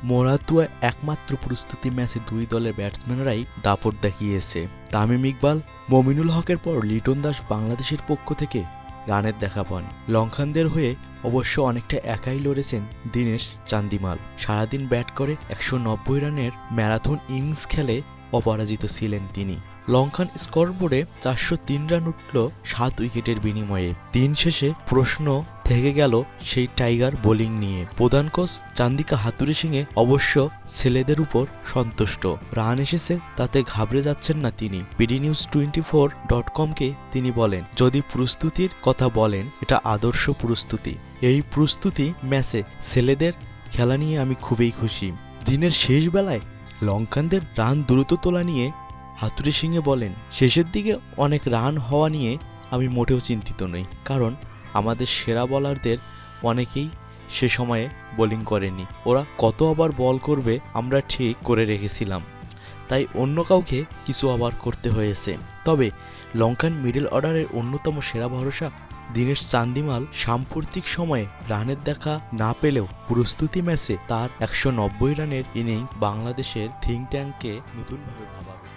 মোরাতুয়া একমাত্র প্রস্তুতি ম্যাচে দুই দলের ব্যাটসম্যানরাই দাপট দেখিয়েছে। তামিম ইকবাল, মমিনুল হকের পর লিটন দাস বাংলাদেশের পক্ষ থেকে রানের দেখা পান। লঙ্কানদের হয়ে অবশ্য অনেকটা একাই লড়েছেন দীনেশ চান্দিমাল। সারাদিন ব্যাট করে ১৯০ রানের ম্যারাথন ইনিংস খেলে অপরাজিত ছিলেন তিনি। লঙ্কান স্কোরবোর্ডে ৪০৩ রান উঠল ৭ উইকেটের বিনিময়ে। দিন শেষে প্রশ্ন থেকে গেল সেই টাইগার বোলিং নিয়ে। প্রধান কোচ চান্দিকা হাথুরুসিংহে অবশ্য ছেলেদের উপর সন্তুষ্ট। রান এসেছে তাতে ঘাবড়ে যাচ্ছেন না তিনি। bdnews24.com-কে তিনি বলেন, যদি প্রস্তুতির কথা বলেন, এটা আদর্শ প্রস্তুতি। এই প্রস্তুতি ম্যাচে ছেলেদের খেলা নিয়ে আমি খুবই খুশি। দিনের শেষ বেলায় লঙ্কানদের রান দ্রুত তোলা নিয়ে হাথুরুসিংহে বলেন, শেষের দিকে অনেক রান হওয়া নিয়ে আমি মোটেও চিন্তিত নই, কারণ আমাদের সেরা বোলারদের অনেকেই সে সময়ে বোলিং করেনি। ওরা কত ওভার বল করবে আমরা ঠিক করে রেখেছিলাম, তাই অন্য কাউকে কিছু ওভার করতে হয়েছে। তবে লঙ্কান মিডল অর্ডারের অন্যতম সেরা ভরসা দীনেশ চান্দিমাল সাম্প্রতিক সময়ে রানের দেখা না পেলেও প্রস্তুতি ম্যাচে তার ১৯০ রানের ইনিংস বাংলাদেশের থিঙ্ক ট্যাঙ্ককে নতুনভাবে ভাবাবে।